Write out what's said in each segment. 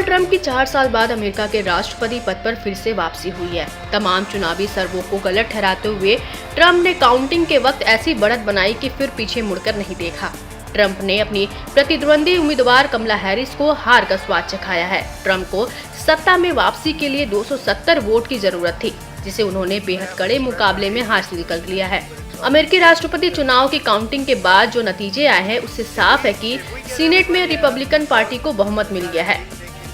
Donald Trump की 4 साल बाद अमेरिका के राष्ट्रपति पद पर फिर से वापसी हुई है। तमाम चुनावी सर्वों को गलत ठहराते हुए ट्रंप ने काउंटिंग के वक्त ऐसी बढ़त बनाई कि फिर पीछे मुड़कर नहीं देखा। ट्रंप ने अपनी प्रतिद्वंदी उम्मीदवार कमला हैरिस को हार का स्वाद चखाया है। ट्रंप को सत्ता में वापसी के लिए 270 वोट की जरूरत थी, जिसे उन्होंने बेहद कड़े मुकाबले में हासिल कर लिया है। अमेरिकी राष्ट्रपति चुनाव की काउंटिंग के बाद जो नतीजे आए हैं उससे साफ है कि सीनेट में रिपब्लिकन पार्टी को बहुमत मिल गया है।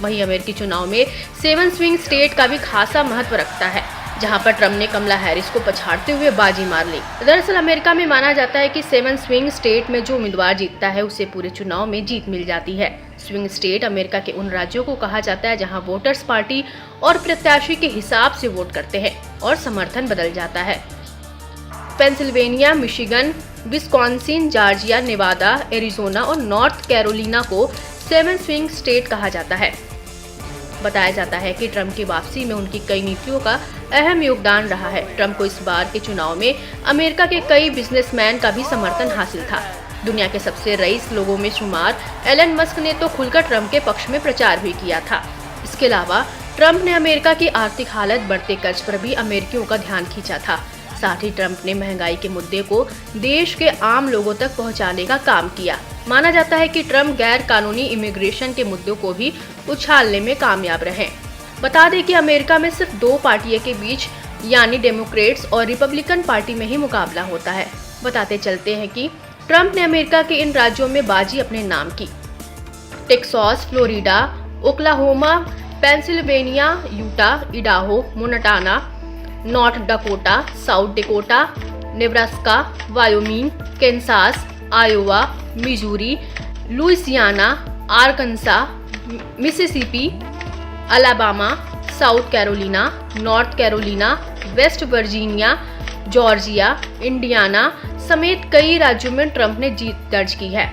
वहीं अमेरिकी चुनाव में 7 स्विंग स्टेट का भी खासा महत्व रखता है, जहां पर ट्रंप ने कमला हैरिस को पछाड़ते हुए बाजी मार ली। दरअसल अमेरिका में माना जाता है कि 7 स्विंग स्टेट में जो उम्मीदवार जीतता है उसे पूरे चुनाव में जीत मिल जाती है। स्विंग स्टेट अमेरिका के उन राज्यों को कहा जाता है जहां वोटर्स पार्टी और प्रत्याशी के हिसाब से वोट करते हैं और समर्थन बदल जाता है। Pennsylvania, Michigan, Wisconsin, Georgia, Nevada, Arizona और नॉर्थ कैरोलिना को 7 स्विंग स्टेट कहा जाता है। बताया जाता है कि ट्रंप की वापसी में उनकी कई नीतियों का अहम योगदान रहा है। ट्रंप को इस बार के चुनाव में अमेरिका के कई बिजनेसमैन का भी समर्थन हासिल था। दुनिया के सबसे रईस लोगों में शुमार एलन मस्क ने तो खुलकर ट्रंप के पक्ष में प्रचार भी किया था। इसके अलावा ट्रंप ने अमेरिका की आर्थिक हालत, बढ़ते कर्ज पर भी अमेरिकियों का ध्यान खींचा था। साथ ही ट्रंप ने महंगाई के मुद्दे को देश के आम लोगों तक पहुंचाने का काम किया। माना जाता है कि ट्रंप गैर कानूनी इमिग्रेशन के मुद्दों को भी उछालने में कामयाब रहे। बता दें कि अमेरिका में सिर्फ 2 पार्टियों के बीच यानी डेमोक्रेट्स और रिपब्लिकन पार्टी में ही मुकाबला होता है। बताते चलते हैं कि ट्रंप ने अमेरिका के इन राज्यों में बाजी अपने नाम की। Texas, Florida, Oklahoma, Pennsylvania, Utah, Idaho, Montana, North Dakota, South Dakota, Nebraska, Wyoming, Kansas, Iowa, Missouri, Louisiana, Arkansas, Mississippi, Alabama, South Carolina, North Carolina, West Virginia, Georgia, Indiana समेत कई राज्यों में ट्रंप ने जीत दर्ज की है।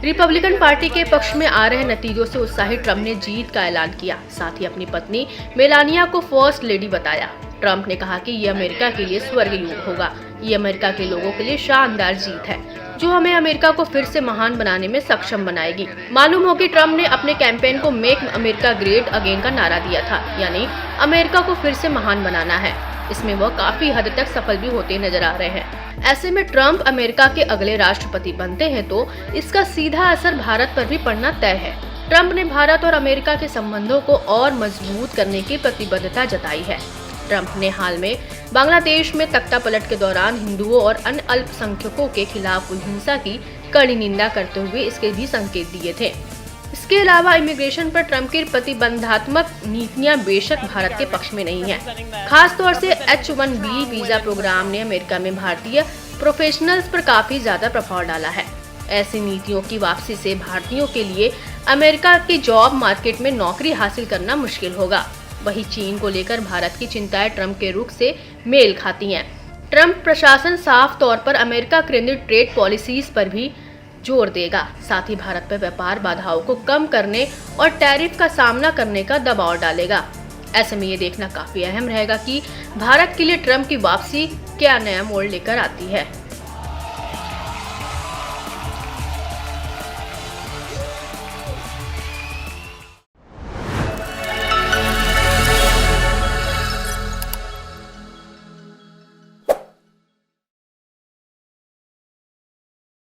रिपब्लिकन पार्टी के पक्ष में आ रहे नतीजों से उत्साहित ट्रंप ने जीत का ऐलान किया। साथ ही अपनी पत्नी मेलानिया को फर्स्ट लेडी बताया। ट्रंप ने कहा कि ये अमेरिका के लिए स्वर्ग युग होगा। ये अमेरिका के लोगों के लिए शानदार जीत है, जो हमें अमेरिका को फिर से महान बनाने में सक्षम बनाएगी। मालूम हो कि ट्रंप ने अपने कैंपेन को मेक अमेरिका ग्रेट अगेन का नारा दिया था, यानी अमेरिका को फिर से महान बनाना है। इसमें वह काफी हद तक सफल भी होते नजर आ रहे हैं। ऐसे में ट्रंप अमेरिका के अगले राष्ट्रपति बनते हैं तो इसका सीधा असर भारत पर भी पड़ना तय है। ट्रंप ने भारत और अमेरिका के संबंधों को और मजबूत करने की प्रतिबद्धता जताई है। ट्रंप ने हाल में बांग्लादेश में तख्तापलट के दौरान हिंदुओं और अन्य अल्पसंख्यकों के खिलाफ हुई हिंसा की कड़ी निंदा करते हुए इसके भी संकेत दिए थे। इसके अलावा इमिग्रेशन पर ट्रंप की प्रतिबंधात्मक नीतियां बेशक भारत के पक्ष में नहीं है। खास तौर से H-1B वीजा प्रोग्राम ने अमेरिका में भारतीय प्रोफेशनल्स पर काफी ज्यादा प्रभाव डाला है। ऐसी नीतियों की वापसी से भारतीयों के लिए अमेरिका की जॉब मार्केट में नौकरी हासिल करना मुश्किल होगा। वहीं चीन को लेकर भारत की चिंताएं ट्रंप के रुख से मेल खाती हैं। ट्रंप प्रशासन साफ तौर पर अमेरिका केंद्रित ट्रेड पॉलिसीज पर भी जोर देगा। साथ ही भारत पर व्यापार बाधाओं को कम करने और टैरिफ का सामना करने का दबाव डालेगा। ऐसे में ये देखना काफी अहम रहेगा कि भारत के लिए ट्रंप की वापसी क्या नया मोड़ लेकर आती है।